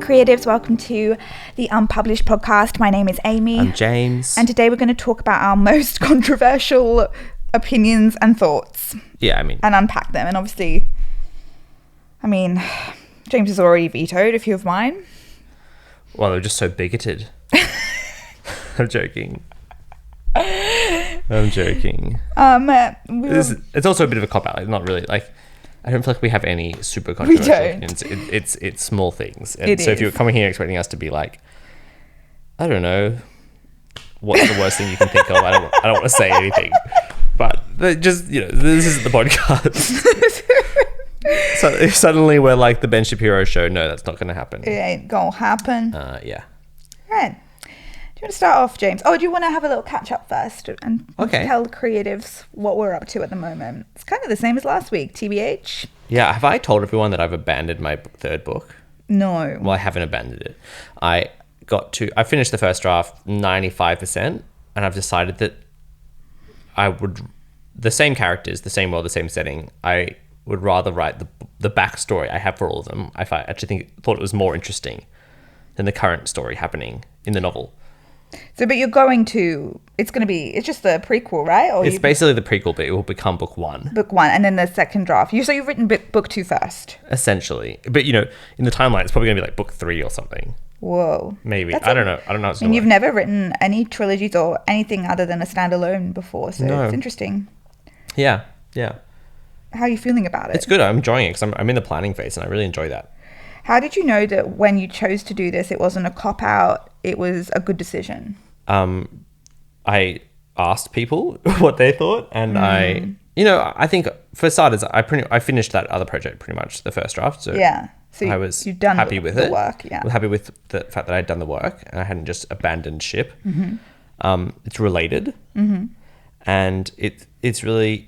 creatives, welcome to the Unpublished podcast. My name is Amy. I'm James. And today we're going to talk about our most controversial opinions and thoughts. Yeah, I mean... And unpack them. And obviously, I mean, James has already vetoed a few of mine. Well, they're just so bigoted. I'm joking. I'm joking. It's also a bit of a cop-out. Like, not really. Like, I don't feel like we have any super controversial opinions. It's small things. And so if you're coming here expecting us to be like, I don't know, what's the worst thing you can think of? I don't want to say anything. But just, you know, this isn't the podcast. So if suddenly we're like the Ben Shapiro show, no, that's not going to happen. It ain't going to happen. Yeah. Right. Do you want to start off, James? Oh, do you want to have a little catch up first and tell the creatives what we're up to at the moment? It's kind of the same as last week, TBH. Yeah, have I told everyone that I've abandoned my third book? No. Well, I haven't abandoned it. I finished the first draft 95%, and I've decided that the same characters, the same world, the same setting, I would rather write the backstory I have for all of them. I actually thought it was more interesting than the current story happening in the novel. So, but it's just the prequel, right? Or it's basically the prequel, but it will become book one. Book one, and then the second draft. So you've written book two first? Essentially. But, you know, in the timeline, it's probably going to be like book three or something. Whoa. Maybe. I don't know. And you've never written any trilogies or anything other than a standalone before, so no. It's interesting. Yeah. How are you feeling about it? It's good. I'm enjoying it because I'm in the planning phase and I really enjoy that. How did you know that when you chose to do this, it wasn't a cop-out, it was a good decision? I asked people what they thought, and I think for starters, I finished that other project pretty much, the first draft. So yeah. So I was you've done happy with the work, yeah. I was happy with the fact that I'd done the work and I hadn't just abandoned ship. Mm-hmm. It's related, and it's really...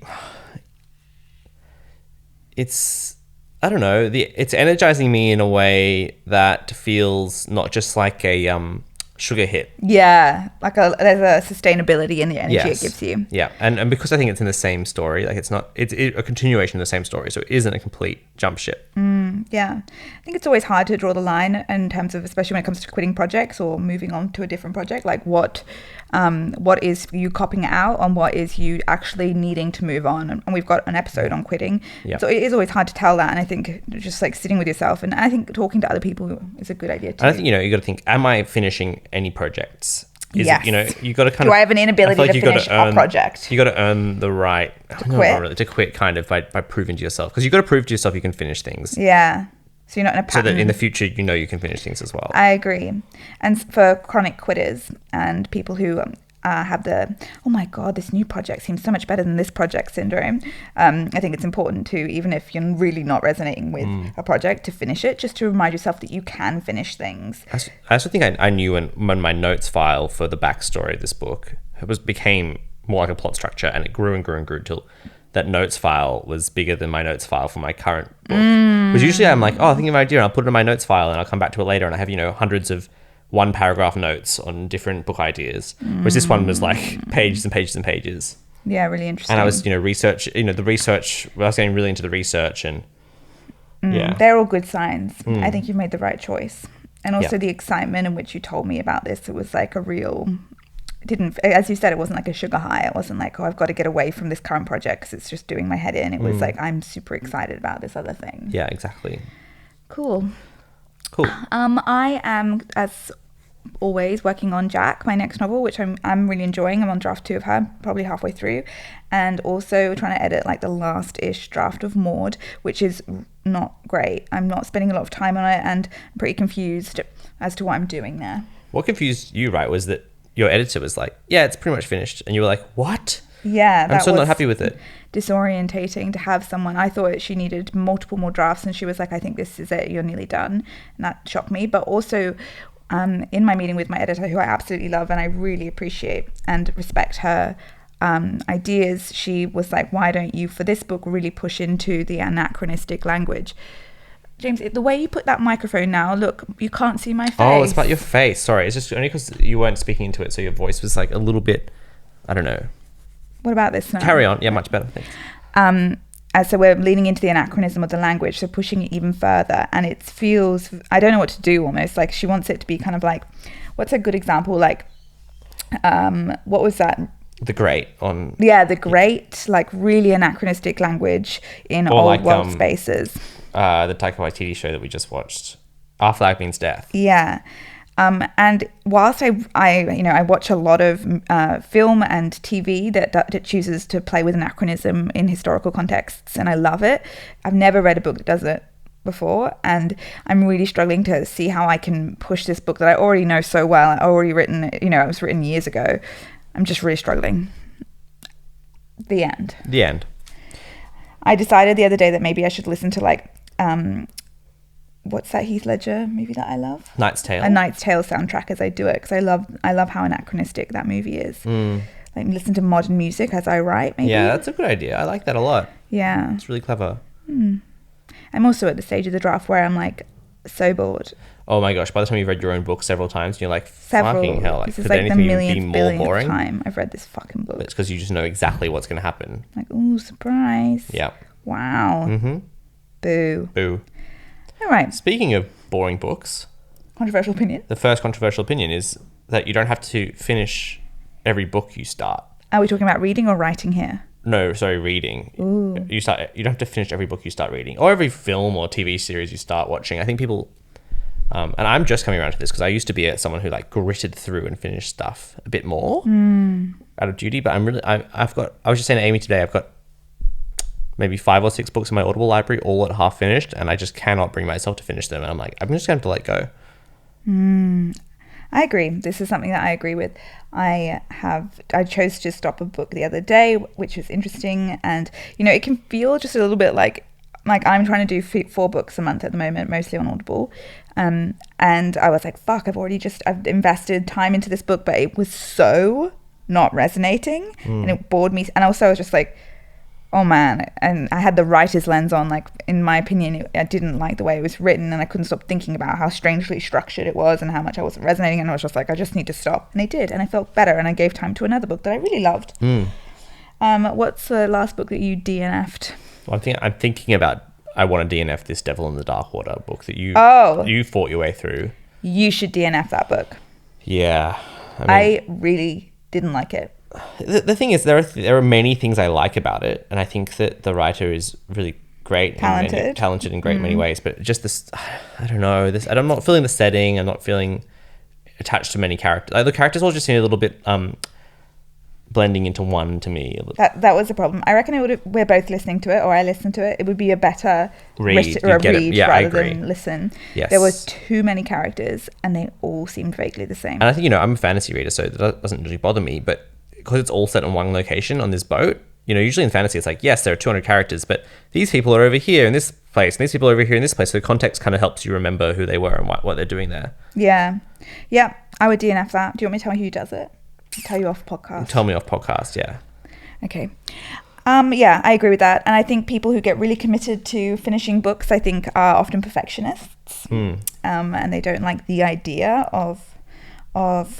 I don't know, it's energizing me in a way that feels not just like a sugar hit. Yeah, like there's a sustainability in the energy it gives you. Yeah, and because I think it's in the same story, like it's a continuation of the same story, so it isn't a complete jump ship. Yeah, I think it's always hard to draw the line in terms of, especially when it comes to quitting projects or moving on to a different project, like what is you copping out and what is you actually needing to move on. And we've got an episode on quitting. So it is always hard to tell that. And I think just like sitting with yourself, and I think talking to other people is a good idea too. And I think, you got to think, am I finishing any projects? Yes. You got to kind of... Do I have an inability to finish a project? You got to earn the right to quit kind of by proving to yourself. Because you got to prove to yourself you can finish things. Yeah. So you're not in a pattern. So that in the future, you can finish things as well. I agree. And for chronic quitters and people who have oh my God, this new project seems so much better than this project syndrome. I think it's important to, even if you're really not resonating with a project, to finish it, just to remind yourself that you can finish things. I also think I knew when my notes file for the backstory of this book became more like a plot structure, and it grew and grew and grew till that notes file was bigger than my notes file for my current book. Because usually I'm like, I think of an idea and I'll put it in my notes file and I'll come back to it later and I have, hundreds of one paragraph notes on different book ideas. Whereas this one was like pages and pages and pages. Yeah, really interesting. And I was, the research, I was getting really into the research and yeah. They're all good signs. I think you've made the right choice. And also the excitement in which you told me about this, it was like a real... as you said, it wasn't like a sugar high. It wasn't like, I've got to get away from this current project because it's just doing my head in. It was like, I'm super excited about this other thing. Yeah, exactly. Cool. I am, as always, working on Jack, my next novel, which I'm really enjoying. I'm on draft 2 of her, probably halfway through, and also trying to edit like the last-ish draft of Maud, which is not great. I'm not spending a lot of time on it, and I'm pretty confused as to what I'm doing there. What confused you, right, was that your editor was like, yeah, it's pretty much finished. And you were like, what? Yeah. I'm still not happy with it. Disorientating to have someone. I thought she needed multiple more drafts and she was like, I think this is it. You're nearly done. And that shocked me. But also in my meeting with my editor, who I absolutely love and I really appreciate and respect her ideas, she was like, why don't you, for this book, really push into the anachronistic language? James, the way you put that microphone now, look, you can't see my face. Oh, it's about your face. Sorry, it's just only because you weren't speaking into it, so your voice was like a little bit, I don't know. What about this now? Carry on. Yeah, much better. Thanks. so we're leaning into the anachronism of the language, so pushing it even further, and it feels, I don't know what to do, almost like she wants it to be kind of like, what's a good example, like what was that, The Great on The Great, like really anachronistic language in old like, world spaces. The Taika Waititi show that we just watched, Our Flag Means Death. And whilst I watch a lot of film and TV that chooses to play with anachronism in historical contexts, and I love it, I've never read a book that does it before, and I'm really struggling to see how I can push this book that I already know so well. It was written years ago. I'm just really struggling. The end. I decided the other day that maybe I should listen to like what's that Heath Ledger movie that I love? Knight's Tale. A Knight's Tale soundtrack as I do it, because I love how anachronistic that movie is. Like listen to modern music as I write, maybe. Yeah, that's a good idea. I like that a lot. Yeah. It's really clever. I'm also at the stage of the draft where I'm like so bored. Oh my gosh, by the time you've read your own book several times, you're like, fucking hell. Like, this is like the millionth, billionth time I've read this fucking book. But it's because you just know exactly what's going to happen. Like, ooh, surprise. Yeah. Wow. Boo. All right. Speaking of boring books. Controversial opinion. The first controversial opinion is that you don't have to finish every book you start. Are we talking about reading or writing here? No, sorry, reading. Ooh. You don't have to finish every book you start reading, or every film or TV series you start watching. I think people, and I'm just coming around to this because I used to be someone who like gritted through and finished stuff a bit more out of duty. But I was just saying to Amy today, I've got maybe 5 or 6 books in my Audible library, all at half finished, and I just cannot bring myself to finish them. And I'm like, I'm just going to have to let go. I agree. This is something that I agree with. I chose to stop a book the other day, which was interesting. And, it can feel just a little bit like I'm trying to do 4 books a month at the moment, mostly on Audible. And I was like, fuck, I've invested time into this book, but it was so not resonating and it bored me. And also I was just like, oh man, and I had the writer's lens on, like, in my opinion, I didn't like the way it was written, and I couldn't stop thinking about how strangely structured it was and how much I wasn't resonating, and I was just like, I just need to stop. And I did, and I felt better, and I gave time to another book that I really loved. What's the last book that you DNF'd? Well, I'm thinking about, I want to DNF this Devil in the Dark Water book that you fought your way through. You should DNF that book. Yeah. I really didn't like it. The thing is, there are many things I like about it, and I think that the writer is really great, talented in great many ways. But just this, I don't know. I'm not feeling the setting. I'm not feeling attached to many characters. Like, the characters all just seem a little bit blending into one to me. That was the problem. I reckon we're both listening to it, or I listened to it. It would be a better read rather than listen. Yes. There were too many characters, and they all seemed vaguely the same. And I think I'm a fantasy reader, so that doesn't really bother me, but because it's all set in one location on this boat, usually in fantasy it's like, yes, there are 200 characters, but these people are over here in this place, and these people are over here in this place, so the context kind of helps you remember who they were and what they're doing there. Yeah, I would DNF that. Do you want me to tell you who does it? I'll tell you off podcast. Tell me off podcast. Yeah. Okay. I agree with that, and I think people who get really committed to finishing books, I think, are often perfectionists, and they don't like the idea of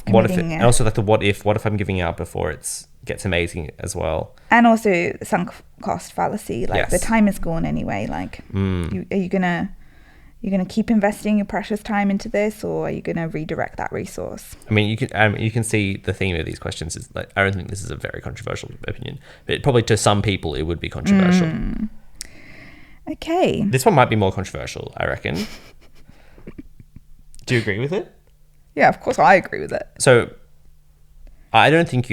committing. And also like what if I'm giving out before it gets amazing as well, and also sunk cost fallacy, like, yes, the time is gone anyway, like, are you gonna keep investing your precious time into this, or are you gonna redirect that resource? I mean, you can see the theme of these questions is like, I don't think this is a very controversial opinion, but probably to some people it would be controversial. Okay, this one might be more controversial, I reckon. Do you agree with it? Yeah, of course I agree with it. So, I don't think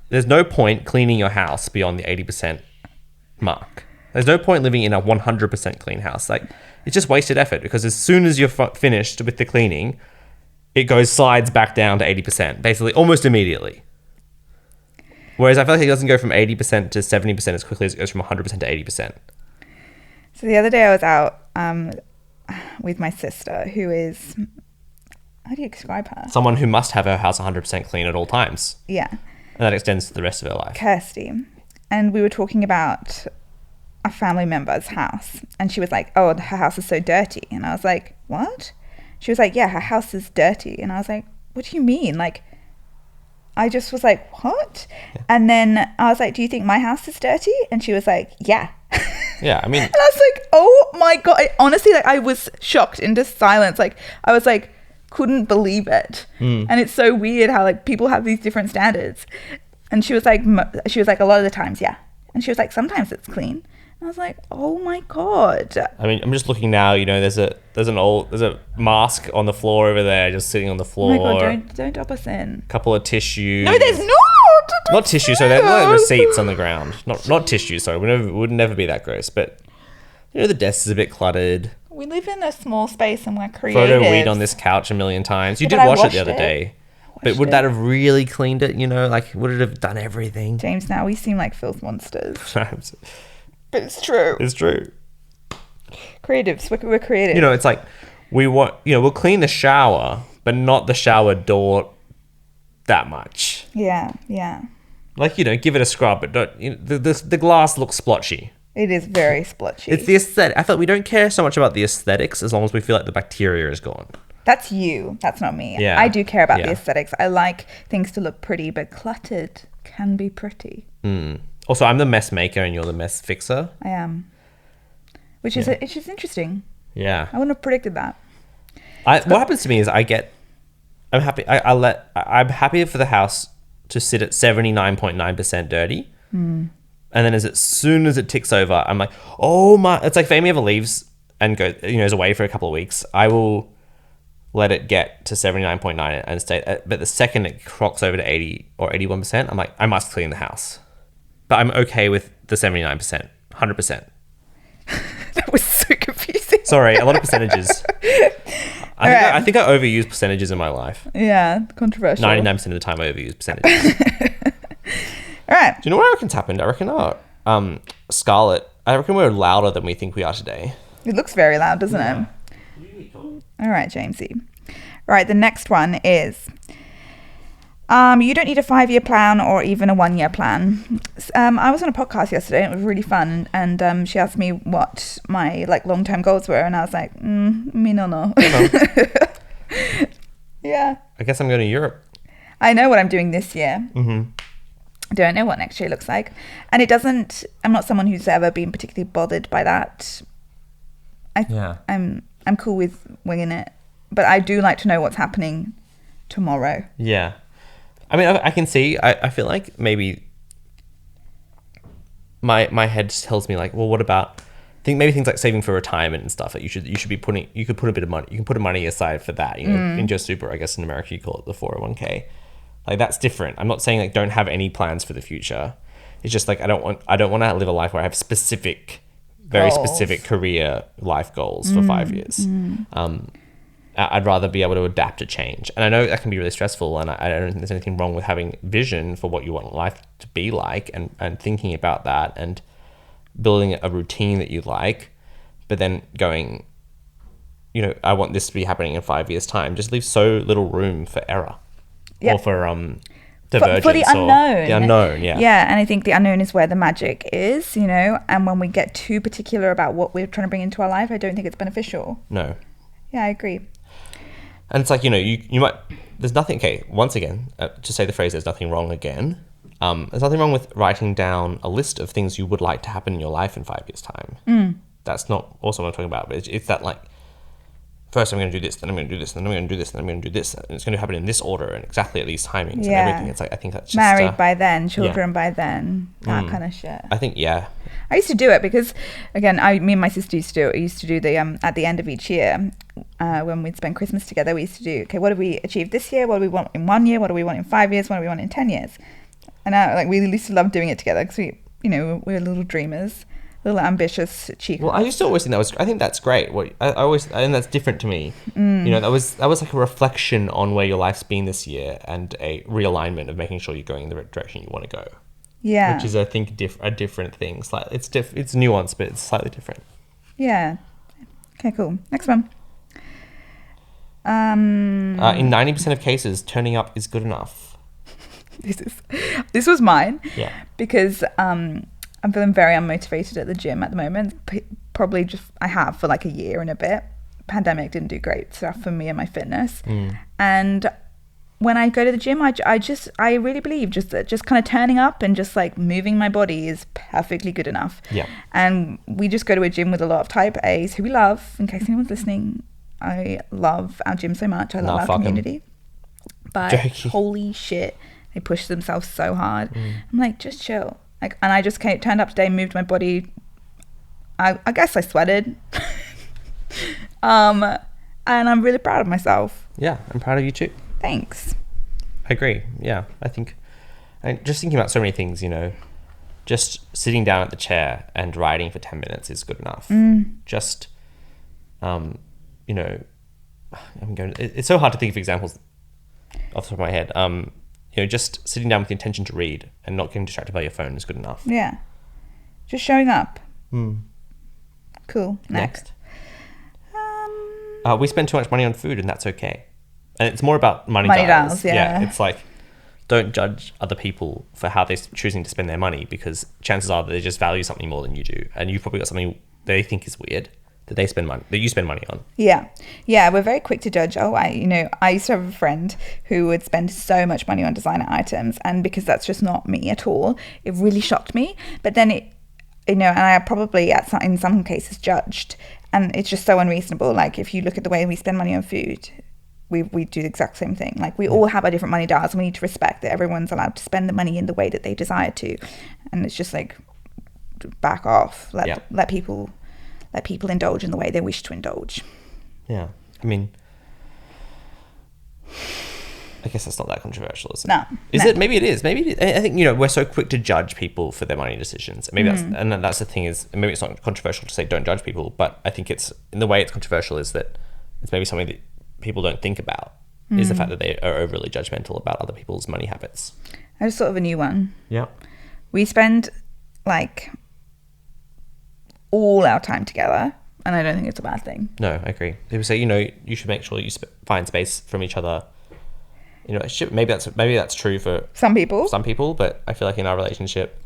there's no point cleaning your house beyond the 80% mark. There's no point living in a 100% clean house. Like, it's just wasted effort, because as soon as you're finished with the cleaning, it slides back down to 80%, basically almost immediately. Whereas I feel like it doesn't go from 80% to 70% as quickly as it goes from 100% to 80%. So the other day I was out with my sister, who is... How do you describe her? Someone who must have her house 100% clean at all times. Yeah. And that extends to the rest of her life. Kirsty. And we were talking about a family member's house. And she was like, oh, her house is so dirty. And I was like, what? She was like, yeah, her house is dirty. And I was like, what do you mean? Like, I just was like, what? Yeah. And then I was like, do you think my house is dirty? And she was like, yeah. Yeah, I mean... And I was like, oh my God. Honestly, like, I was shocked into silence. Like, I was like, couldn't believe it. And it's so weird how, like, people have these different standards. And she was like, a lot of the times, yeah. And she was like, sometimes it's clean. And I was like, oh my God. I mean, I'm just looking now, you know, there's a mask on the floor over there, just sitting on the floor. Oh my God, don't drop us in. A couple of tissues. No, there's not. Not tissue, so they're like receipts on the ground. Not tissue, sorry. Would never be that gross. But, you know, the desk is a bit cluttered. We live in a small space and we're creative. Photo weed on this couch a million times. You did wash it the other day. But would that have really cleaned it, you know? Like, would it have done everything? James, now we seem like filth monsters. But it's true. It's true. Creatives. We're creative. You know, it's like, we'll clean the shower, but not the shower door that much. Yeah. Like, you know, give it a scrub, but don't, you know, the glass looks splotchy. It is very splotchy. It's the aesthetic. I thought we don't care so much about the aesthetics as long as we feel like the bacteria is gone. That's you. That's not me. Yeah. I do care about the aesthetics. I like things to look pretty, but cluttered can be pretty. Also, I'm the mess maker and you're the mess fixer. I am. Which is it's just interesting. Yeah. I wouldn't have predicted that. What happens to me is I'm happy. I'm happy for the house to sit at 79.9% dirty. And then as soon as it ticks over, I'm like, oh my, it's like if Amy ever leaves and is away for a couple of weeks, I will let it get to 79.9 and stay. But the second it clocks over to 80 or 81%, I'm like, I must clean the house. But I'm okay with the 79%, 100%. That was so confusing. Sorry, a lot of percentages. I think I overuse percentages in my life. Yeah, controversial. 99% of the time I overuse percentages. All right. Do you know what I reckon's happened? I reckon Scarlett, I reckon we're louder than we think we are today. It looks very loud, doesn't it? All right, Jamesy. All right, the next one is... you don't need a 5-year plan or even a 1-year plan. I was on a podcast yesterday and it was really fun. And she asked me what my long-term goals were. And I was like, me no. Yeah. I guess I'm going to Europe. I know what I'm doing this year. Mm-hmm. I don't know what next year looks like. And I'm not someone who's ever been particularly bothered by that. I'm cool with winging it. But I do like to know what's happening tomorrow. Yeah. I mean, I can see, I feel like maybe my head tells me like, well, what about, maybe things like saving for retirement and stuff that you should be putting, you could put a bit of money, you can put money aside for that, you know, in your super, I guess in America you call it the 401k. Like that's different. I'm not saying like don't have any plans for the future. It's just like, I don't want to live a life where I have very specific career life goals for 5 years. I'd rather be able to adapt to change. And I know that can be really stressful, and I don't think there's anything wrong with having vision for what you want life to be like and thinking about that and building a routine that you like, but then going, you know, I want this to be happening in 5 years' time, just leaves so little room for error or for divergence. For the unknown. The unknown, yeah. Yeah, and I think the unknown is where the magic is, you know, and when we get too particular about what we're trying to bring into our life, I don't think it's beneficial. No. Yeah, I agree. And it's like, you know, you might, there's nothing, okay, once again, to say the phrase, there's nothing wrong again. There's nothing wrong with writing down a list of things you would like to happen in your life in 5 years' time. That's not also what I'm talking about, but it's that like, first I'm going to do this, then I'm going to do this, then I'm going to do this, then I'm going to do this. And it's going to happen in this order and exactly at these timings and everything. It's like, I think that's just... Married by then, children by then, that kind of shit. I think, yeah. I used to do it because, again, me and my sister used to do it. We used to do the, at the end of each year, when we'd spend Christmas together, we used to do, okay, what have we achieved this year? What do we want in 1 year? What do we want in 5 years? What do we want in 10 years? And we used to love doing it together because we're little dreamers. Little ambitious cheek. Well, I used to always think I think that's great. I think that's different to me. You know, that was like a reflection on where your life's been this year and a realignment of making sure you're going in the right direction you want to go. Yeah. Which is, I think, a different thing. Slightly, it's nuanced, but it's slightly different. Yeah. Okay, cool. Next one. In 90% of cases, turning up is good enough. This was mine. Yeah. Because I'm feeling very unmotivated at the gym at the moment. Probably just I have for like a year and a bit. Pandemic didn't do great stuff for me and my fitness. And when I go to the gym, I really believe just kind of turning up and just like moving my body is perfectly good enough. Yeah. And we just go to a gym with a lot of type A's who we love. In case anyone's listening, I love our gym so much. I love our community. But holy shit, they push themselves so hard. I'm like, just chill. Like, and I just turned up today, moved my body. I guess I sweated. And I'm really proud of myself. Yeah, I'm proud of you too. Thanks. I agree. Yeah, I think, and just thinking about so many things, you know, just sitting down at the chair and writing for 10 minutes is good enough. Just, you know, it's so hard to think of examples off the top of my head. You know, just sitting down with the intention to read and not getting distracted by your phone is good enough. Yeah. Just showing up. Cool. Next. We spend too much money on food and that's okay. And it's more about money dials. Yeah. It's like, don't judge other people for how they're choosing to spend their money, because chances are that they just value something more than you do. And you've probably got something they think is weird that you spend money on. Yeah. Yeah. We're very quick to judge. I used to have a friend who would spend so much money on designer items. And because that's just not me at all, it really shocked me. But then and I probably in some cases judged, and it's just so unreasonable. Like, if you look at the way we spend money on food, we do the exact same thing. Like, we all have our different money dials, and we need to respect that everyone's allowed to spend the money in the way that they desire to. And it's just like, back off. Let people indulge in the way they wish to indulge. Yeah. I mean, I guess that's not that controversial, is it? No. Is it? Maybe it is. I think, we're so quick to judge people for their money decisions. Maybe that's the thing, is maybe it's not controversial to say don't judge people, but I think it's, in the way it's controversial is that it's maybe something that people don't think about, is the fact that they are overly judgmental about other people's money habits. I just thought of a new one. Yeah. We spend like all our time together, and I don't think it's a bad thing. No, I agree. People say, you should make sure you find space from each other. Maybe that's true for some people, but I feel like in our relationship,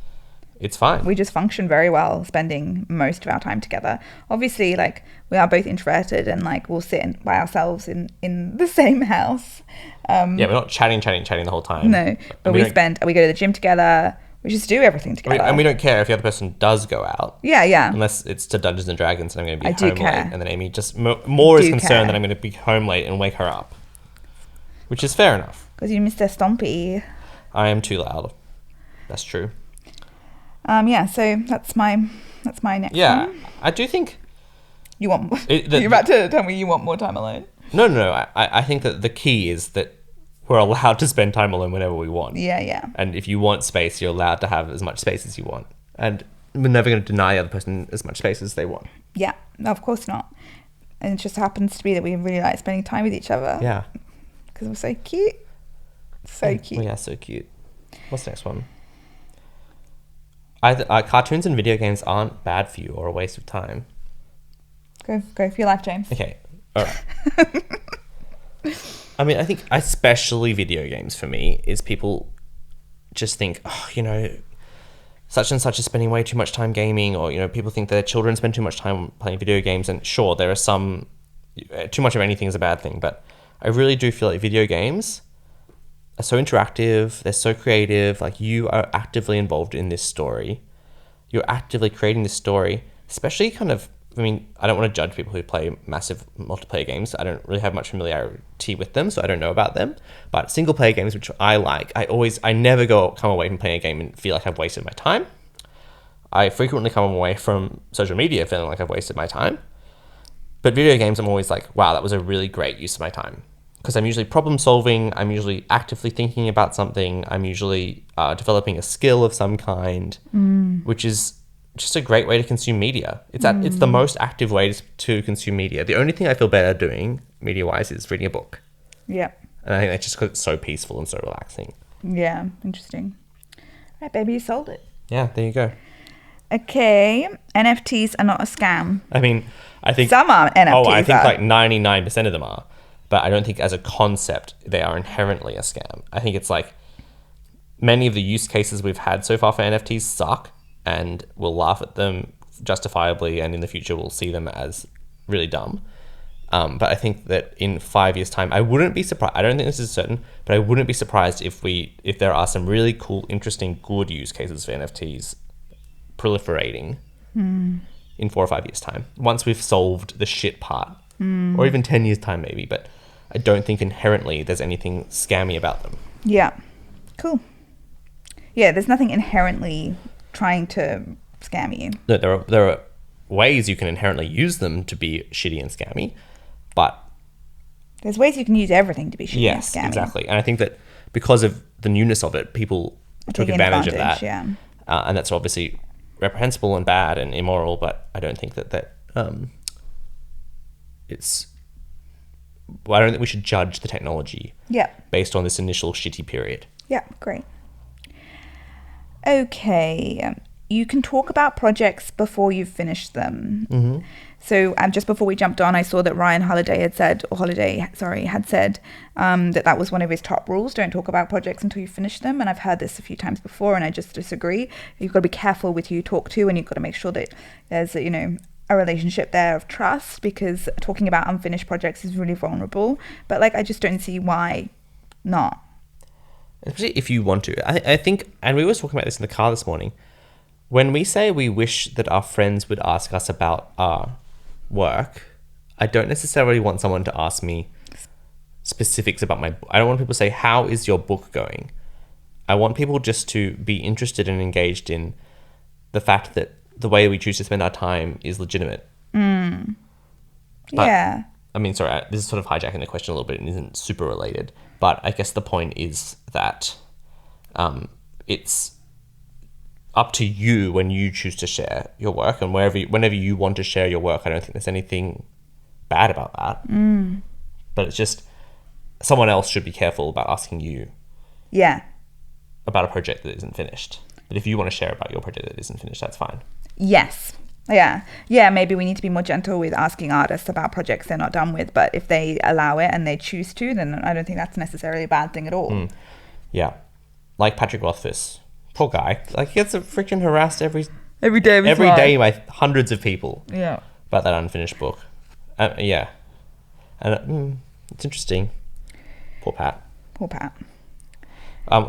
it's fine. We just function very well spending most of our time together. Obviously, like, we are both introverted, and like, we'll sit by ourselves in the same house. We're not chatting the whole time. No, but we go to the gym together. We just do everything together. And we don't care if the other person does go out. Yeah. Unless it's to Dungeons and Dragons and I'm going to be home care. late. And then Amy just more is concerned that I'm going to be home late and wake her up. Which is fair enough. Because you're Mr. Stompy. I am too loud. That's true. So that's my next one. Yeah, I do think... You want... You're about to tell me you want more time alone? No. I think that the key is that we're allowed to spend time alone whenever we want. Yeah. And if you want space, you're allowed to have as much space as you want. And we're never going to deny the other person as much space as they want. Yeah, no, of course not. And it just happens to be that we really like spending time with each other. Yeah. Because we're so cute. So cute. We are so cute. What's the next one? Cartoons and video games aren't bad for you or a waste of time. Go for your life, James. Okay. All right. I mean, I think especially video games for me is people just think, such and such is spending way too much time gaming, or, people think their children spend too much time playing video games. And sure, there are some, too much of anything is a bad thing, but I really do feel like video games are so interactive. They're so creative. Like, you are actively involved in this story. You're actively creating this story, especially I don't want to judge people who play massive multiplayer games. I don't really have much familiarity with them, so I don't know about them. But single player games, which I like, I never come away from playing a game and feel like I've wasted my time. I frequently come away from social media feeling like I've wasted my time. But video games, I'm always like, wow, that was a really great use of my time. Because I'm usually problem solving, I'm usually actively thinking about something, I'm usually developing a skill of some kind, which is just a great way to consume media. It's the most active way to consume media. The only thing I feel better doing media-wise is reading a book. Yeah. And I think that's just because it's so peaceful and so relaxing. Yeah, interesting. All right, baby, you sold it. Yeah, there you go. Okay, NFTs are not a scam. I mean, I think... Some are NFTs. Oh, I think like 99% of them are. But I don't think as a concept they are inherently a scam. I think it's like many of the use cases we've had so far for NFTs suck, and we'll laugh at them justifiably, and in the future we'll see them as really dumb. But I think that in 5 years' time, I wouldn't be surprised. I don't think this is certain, but I wouldn't be surprised if there are some really cool, interesting, good use cases for NFTs proliferating in 4 or 5 years' time. Once we've solved the shit part, or even 10 years' time, maybe. But I don't think inherently there's anything scammy about them. Yeah. Cool. Yeah, there's nothing inherently trying to scam you. No, there are ways you can inherently use them to be shitty and scammy, but there's ways you can use everything to be shitty and scammy. Yes, exactly. And I think that because of the newness of it, people took advantage of that. Yeah. And that's obviously reprehensible and bad and immoral, but I don't think that it's... Well, I don't think we should judge the technology based on this initial shitty period. Yeah, great. Okay. You can talk about projects before you've finished them. Mm-hmm. So just before we jumped on, I saw that Ryan Holiday had said that was one of his top rules. Don't talk about projects until you finish them. And I've heard this a few times before, and I just disagree. You've got to be careful with who you talk to, and you've got to make sure that there's, a relationship there of trust, because talking about unfinished projects is really vulnerable. But I just don't see why not. Especially if you want to. I think, and we were talking about this in the car this morning, when we say we wish that our friends would ask us about our work, I don't necessarily want someone to ask me specifics about my book. I don't want people to say, how is your book going? I want people just to be interested and engaged in the fact that the way we choose to spend our time is legitimate. But, I mean, sorry, this is sort of hijacking the question a little bit and isn't super related. But I guess the point is that it's up to you when you choose to share your work, and whenever you want to share your work. I don't think there's anything bad about that. But it's just someone else should be careful about asking you about a project that isn't finished. But if you want to share about your project that isn't finished, that's fine. Yes. Yeah, maybe we need to be more gentle with asking artists about projects they're not done with, but if they allow it and they choose to, then I don't think that's necessarily a bad thing at all. Yeah. Like Patrick Rothfuss. Poor guy. He gets freaking harassed every day by hundreds of people about that unfinished book. And it's interesting. Poor Pat.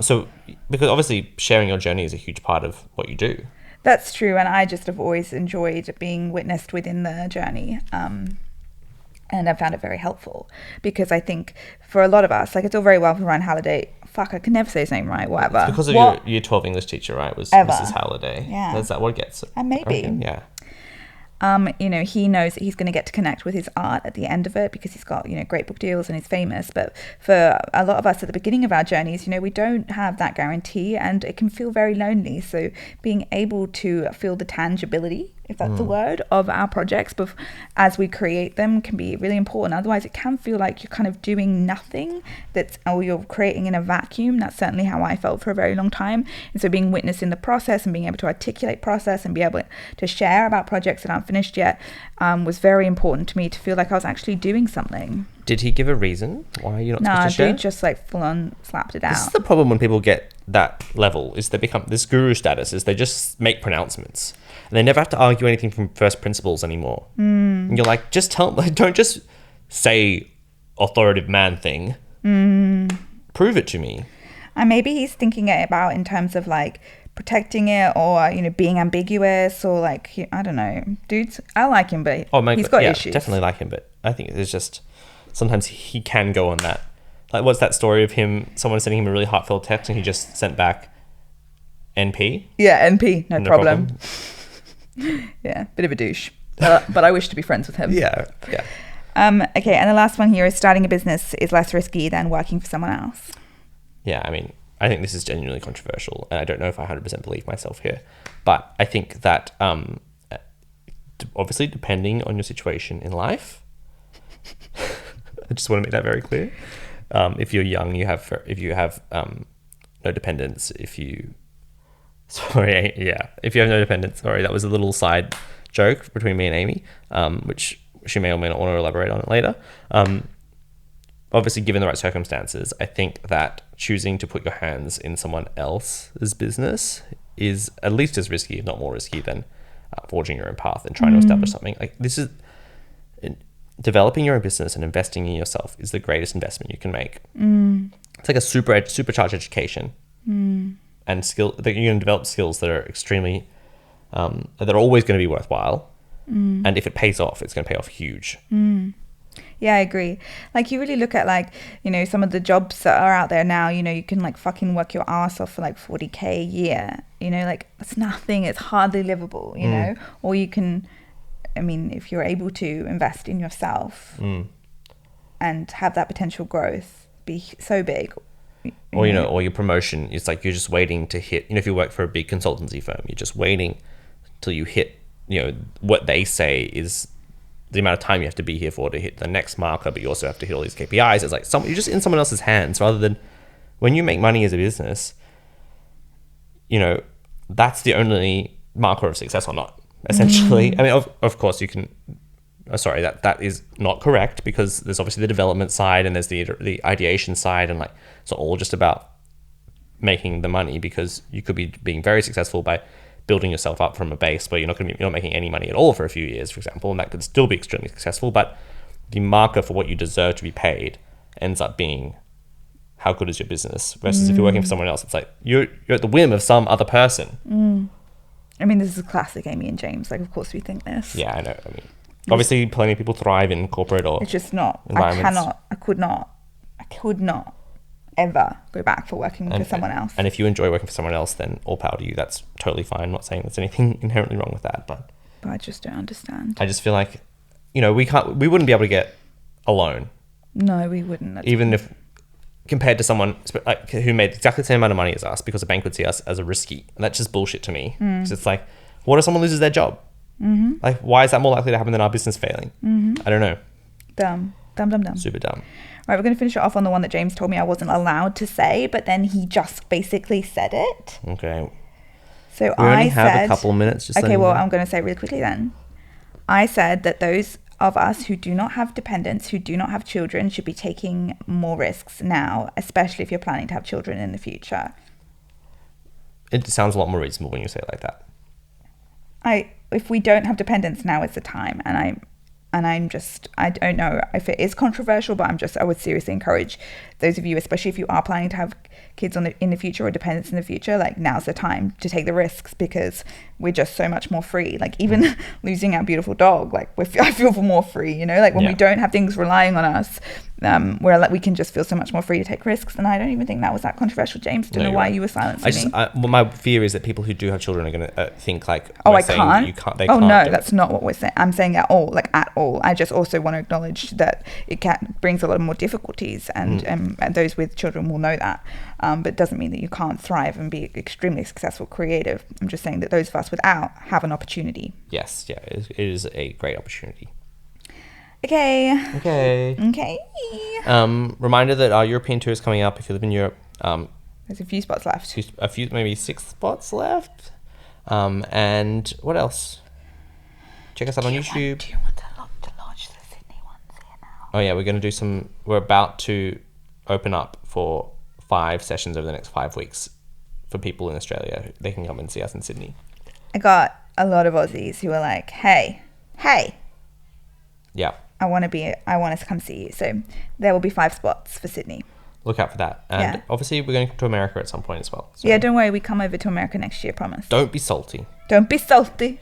So, because obviously sharing your journey is a huge part of what you do. That's true, and I just have always enjoyed being witnessed within the journey, and I found it very helpful, because I think for a lot of us, it's all very well for Ryan Halliday. Fuck, I can never say his name right, whatever. It's because of your year 12 English teacher, right? Was Mrs. Halliday. Yeah. Is that what it gets? And maybe. Yeah. He knows that he's going to get to connect with his art at the end of it, because he's got, great book deals and he's famous. But for a lot of us at the beginning of our journeys, we don't have that guarantee, and it can feel very lonely. So being able to feel the tangibility, if that's the word, of our projects as we create them can be really important. Otherwise, it can feel like you're kind of doing nothing, or you're creating in a vacuum. That's certainly how I felt for a very long time. And so being witness in the process and being able to articulate process and be able to share about projects that aren't finished yet was very important to me, to feel like I was actually doing something. Did he give a reason why you're not supposed to share? No, dude just full on slapped it out. This is the problem when people get that level, is they become this guru status, is they just make pronouncements and they never have to argue anything from first principles anymore. And you're like, just don't just say authoritative man thing. Prove it to me. And maybe he's thinking it about in terms of protecting it, or being ambiguous, or I don't know, dudes. I like him, but he's got issues. Definitely like him, but I think there's just sometimes he can go on that. What's that story of someone sending him a really heartfelt text and he just sent back NP? Yeah, NP, no problem. Yeah, bit of a douche, but I wish to be friends with him. Yeah. Okay, and the last one here is starting a business is less risky than working for someone else. Yeah, I mean, I think this is genuinely controversial, and I don't know if I 100% believe myself here, but I think that obviously depending on your situation in life, I just want to make that very clear. If you're young, if you have no dependents, if you have no dependents, that was a little side joke between me and Amy, which she may or may not want to elaborate on it later. Obviously, given the right circumstances, I think that choosing to put your hands in someone else's business is at least as risky, if not more risky, than forging your own path and trying to establish something. This is developing your own business and investing in yourself is the greatest investment you can make. It's like a supercharged education and skill that you're going to develop skills that are extremely that are always going to be worthwhile. And if it pays off, it's going to pay off huge. Yeah, I agree. Like, you really look at, like, you know, some of the jobs that are out there now, you know, you can like fucking work your ass off for like 40K a year, you know, like it's nothing, it's hardly livable, you know, or you can, I mean, if you're able to invest in yourself and have that potential growth be so big. Or, you know, or your promotion, it's like you're just waiting to hit, you know, if you work for a big consultancy firm, you're just waiting till you hit, you know, what they say is the amount of time you have to be here for to hit the next marker, but you also have to hit all these KPIs. It's like you're just in someone else's hands, rather than when you make money as a business, you know, that's the only marker of success or not, essentially. I mean, of course you can, that is not correct, because there's obviously the development side and there's the ideation side, and like, it's not all just about making the money, because you could be being very successful by building yourself up from a base where you're not making any money at all for a few years, for example, and that could still be extremely successful. But the marker for what you deserve to be paid ends up being how good is your business, versus if you're working for someone else, it's like you're at the whim of some other person. I mean, this is a classic Amy and James. Like, of course we think this. Yeah, I know. I mean, obviously plenty of people thrive in corporate or it's just not. environments. I could not ever go back for working for someone else. And if you enjoy working for someone else, then all power to you. That's totally fine. I'm not saying there's anything inherently wrong with that, but I just don't understand. I just feel like, you know, we wouldn't be able to get a loan. No, we wouldn't. Even if compared to someone like who made exactly the same amount of money as us, because a bank would see us as a risky, and that's just bullshit to me. So it's like, what if someone loses their job? Like, why is that more likely to happen than our business failing? I don't know. Dumb. Super dumb. Right, we're going to finish it off on the one that James told me I wasn't allowed to say, but then he just basically said it. Okay. So we only have a couple minutes. Okay, well, I'm going to say it really quickly then. I said that those of us who do not have dependents, who do not have children, should be taking more risks now, especially if you're planning to have children in the future. It sounds a lot more reasonable when you say it like that. If we don't have dependents, now is the time. And I don't know if it is controversial, but I would seriously encourage those of you, especially if you are planning to have kids in the future or dependents in the future, like, now's the time to take the risks, because we're just so much more free. Like, even losing our beautiful dog, like, I feel more free, you know, like when we don't have things relying on us, where like we can just feel so much more free to take risks. And I don't even think that was that controversial. James, don't know why you were silencing me. Well, my fear is that people who do have children are going to think like, I can't. You can't. They can't. No, that's not what we're saying. I'm saying at all. I just also want to acknowledge that it brings a lot more difficulties, and those with children will know that. But it doesn't mean that you can't thrive and be extremely successful creative. I'm just saying that those of us without have an opportunity. Yes, yeah, it is a great opportunity. Okay. Reminder that our European tour is coming up. If you live in Europe, there's a few spots left. Maybe 6 spots left. And what else? Check us out on YouTube. Do you want to launch the Sydney ones here now? Oh yeah, we're about to open up for 5 sessions over the next 5 weeks for people in Australia. They can come and see us in Sydney. I got a lot of Aussies who are like, hey. Yeah. I want to come see you. So there will be 5 spots for Sydney. Look out for that. And obviously we're going to America at some point as well. So. Yeah, don't worry. We come over to America next year, promise. Don't be salty. Don't be salty.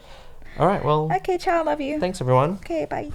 All right, well. Okay, ciao. Love you. Thanks, everyone. Okay, bye.